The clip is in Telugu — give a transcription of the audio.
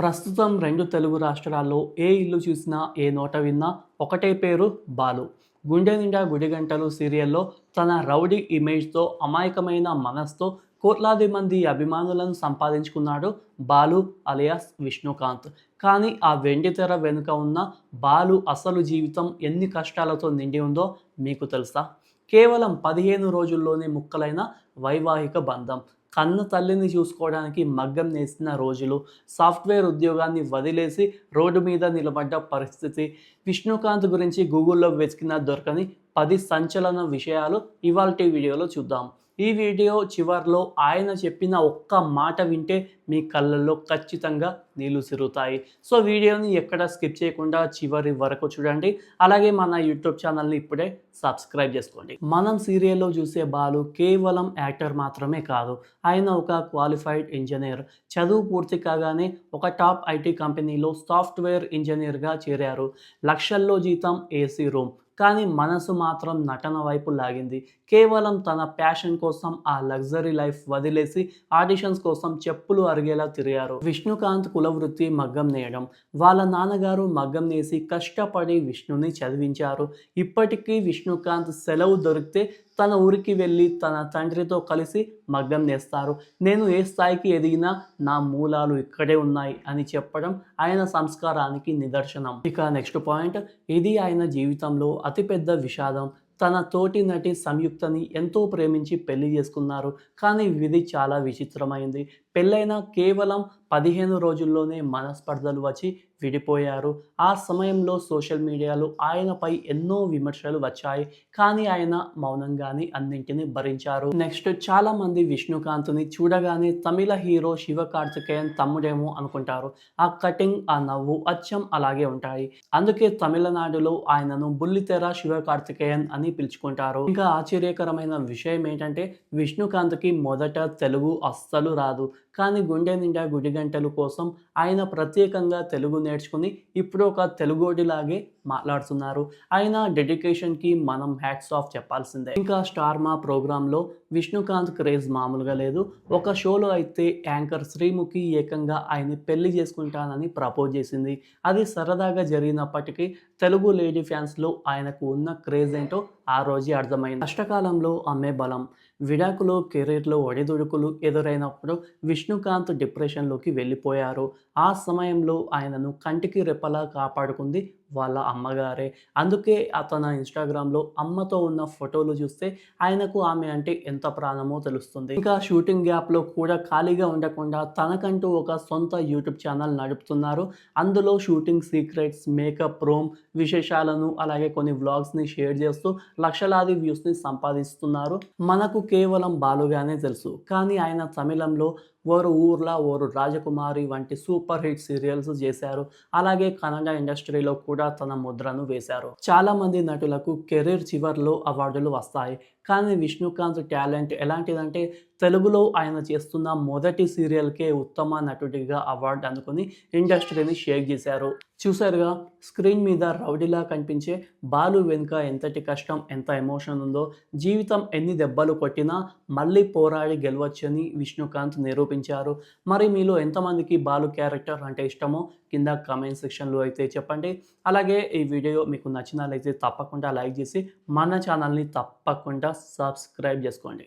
ప్రస్తుతం 2 తెలుగు రాష్ట్రాల్లో ఏ ఇల్లు చూసినా, ఏ నోట విన్నా ఒకటే పేరు బాలు. 'గుండె నిండా గుడిగంటలు' సీరియల్‌లో తన రౌడీ ఇమేజ్‌తో, అమాయకమైన మనసుతో కోట్లాది మంది అభిమానులను సంపాదించుకున్నాడు బాలు అలియాస్ విష్ణుకాంత్. కానీ ఆ వెండితెర వెనుక ఉన్న బాలు అసలు జీవితం ఎన్ని కష్టాలతో నిండి ఉందో మీకు తెలుసా? కేవలం 15 రోజుల్లోనే ముక్కలైన వైవాహిక బంధం, కన్న తల్లిని చూసుకోవడానికి మగ్గం నేసిన రోజులు, సాఫ్ట్‌వేర్ ఉద్యోగాన్ని వదిలేసి రోడ్డు మీద నిలబడ్డ పరిస్థితి. విష్ణుకాంత్ గురించి గూగుల్‌లో వెతికినా దొరకని 10 సంచలన విషయాలు ఇవాల్టి వీడియోలో చూద్దాం. ఈ వీడియో చివర్లో ఆయన చెప్పిన ఒక్క మాట వింటే మీ కళ్ళల్లో ఖచ్చితంగా నీళ్లు తిరుగుతాయి. సో వీడియోని ఎక్కడ స్కిప్ చేయకుండా చివరి వరకు చూడండి. అలాగే మన యూట్యూబ్ ఛానల్ని ఇప్పుడే సబ్స్క్రైబ్ చేసుకోండి. మనం సీరియల్లో చూసే బాలు కేవలం యాక్టర్ మాత్రమే కాదు. ఆయన ఒక క్వాలిఫైడ్ ఇంజనీర్. చదువు పూర్తి కాగానే ఒక టాప్ ఐటీ కంపెనీలో సాఫ్ట్‌వేర్ ఇంజనీర్‌గా చేరారు. లక్షల్లో జీతం, ఏసీ రూమ్. కానీ మనసు మాత్రం నటన వైపు లాగింది. కేవలం తన ప్యాషన్ కోసం ఆ లగ్జరీ లైఫ్ వదిలేసి ఆడిషన్స్ కోసం చెప్పులు అరిగేలా తిరిగారు. విష్ణుకాంత్ కులవృత్తి మగ్గం నేయడం. వాళ్ళ నాన్నగారు మగ్గం నేసి కష్టపడి విష్ణుని చదివించారు. ఇప్పటికీ విష్ణుకాంత్ సెలవు దొరికితే తన ఊరికి వెళ్ళి తన తండ్రితో కలిసి మగ్గం నేస్తారు. నేను ఏ స్థాయికి ఎదిగినా నా మూలాలు ఇక్కడే ఉన్నాయి అని చెప్పడం ఆయన సంస్కారానికి నిదర్శనం. ఇక నెక్స్ట్ పాయింట్, ఇది ఆయన జీవితంలో అతిపెద్ద విషాదం. తన తోటి నటి సంయుక్తని ఎంతో ప్రేమించి పెళ్లి చేసుకున్నారు. కానీ విధి చాలా విచిత్రమైంది. పెళ్ళైన కేవలం 15 రోజుల్లోనే మనస్పర్ధలు వచ్చి విడిపోయారు. ఆ సమయంలో సోషల్ మీడియాలో ఆయనపై ఎన్నో విమర్శలు వచ్చాయి. కానీ ఆయన మౌనంగానే అన్నింటినీ భరించారు. నెక్స్ట్, చాలామంది విష్ణుకాంత్ని చూడగానే తమిళ హీరో శివకార్తికేయన్ తమ్ముడేమో అనుకుంటారు. ఆ కటింగ్, ఆ నవ్వు అచ్చం అలాగే ఉంటాయి. అందుకే తమిళనాడులో ఆయనను బుల్లితెర శివకార్తికేయన్ అని పిలుచుకుంటారు. ఇంకా ఆశ్చర్యకరమైన విషయం ఏంటంటే విష్ణుకాంత్కి మొదట తెలుగు అస్సలు రాదు. కానీ 'గుండె నిండా గుడిగంటలు' కోసం ఆయన ప్రత్యేకంగా తెలుగు నేర్చుకుని ఇప్పుడు ఒక తెలుగోడిలాగే మాట్లాడుతున్నారు. ఆయన డెడికేషన్కి మనం హ్యాట్స్ ఆఫ్ చెప్పాల్సిందే. ఇంకా స్టార్ మా ప్రోగ్రాంలో విష్ణుకాంత్ క్రేజ్ మామూలుగా లేదు. ఒక షోలో అయితే యాంకర్ శ్రీముఖి ఏకంగా ఆయన్ని పెళ్లి చేసుకుంటానని ప్రపోజ్ చేసింది. అది సరదాగా జరిగినప్పటికీ తెలుగు లేడీ ఫ్యాన్స్లో ఆయనకు ఉన్న క్రేజ్ ఏంటో ఆ రోజే అర్థమైంది. కష్టకాలంలో అమ్మే బలం. విడాకులు, కెరీర్లో ఒడిదుడుకులు ఎదురైనప్పుడు విష్ణుకాంత్ డిప్రెషన్లోకి వెళ్ళిపోయారు. ఆ సమయంలో ఆయనను కంటికి రెప్పలా కాపాడుకుంది వాళ్ళ అమ్మగారే. అందుకే తన ఇన్స్టాగ్రామ్లో అమ్మతో ఉన్న ఫోటోలు చూస్తే ఆయనకు ఆమె అంటే ఎంత ప్రాణమో తెలుస్తుంది. ఇంకా షూటింగ్ గ్యాప్లో కూడా ఖాళీగా ఉండకుండా తనకంటూ ఒక సొంత యూట్యూబ్ ఛానల్ నడుపుతున్నారు. అందులో షూటింగ్ సీక్రెట్స్, మేకప్ రూమ్ విశేషాలను, అలాగే కొన్ని వ్లాగ్స్ని షేర్ చేస్తూ లక్షలాది వ్యూస్ని సంపాదిస్తున్నారు. మనకు కేవలం బాలుగానే తెలుసు. కానీ ఆయన తమిళంలో ఓరు ఊర్లా ఓరు రాజకుమారి వంటి సూపర్ హిట్ సీరియల్స్ చేశారు. అలాగే కన్నడ ఇండస్ట్రీలో కూడా తన ముద్రను వేశారు. చాలామంది నటులకు కెరీర్ చివర్లో అవార్డులు వస్తాయి. కానీ విష్ణుకాంత్ టాలెంట్ ఎలాంటిదంటే తెలుగులో ఆయన చేస్తున్న మొదటి సీరియల్కే ఉత్తమ నటుడిగా అవార్డు అందుకుని ఇండస్ట్రీని షేక్ చేశారు. చూసారుగా, స్క్రీన్ మీద రౌడీలా కనిపించే బాలు వెనుక ఎంతటి కష్టం, ఎంత ఎమోషన్ ఉందో. జీవితం ఎన్ని దెబ్బలు కొట్టినా మళ్ళీ పోరాడి గెలవచ్చని విష్ణుకాంత్ నిరూపించారు. మరి మీలో ఎంతమందికి బాలు క్యారెక్టర్ అంటే ఇష్టమో కింద కామెంట్ సెక్షన్లో అయితే చెప్పండి. అలాగే ఈ వీడియో మీకు నచ్చినట్లయితే తప్పకుండా లైక్ చేసి మన ఛానల్ని తప్పకుండా సబ్స్క్రైబ్ చేసుకోండి.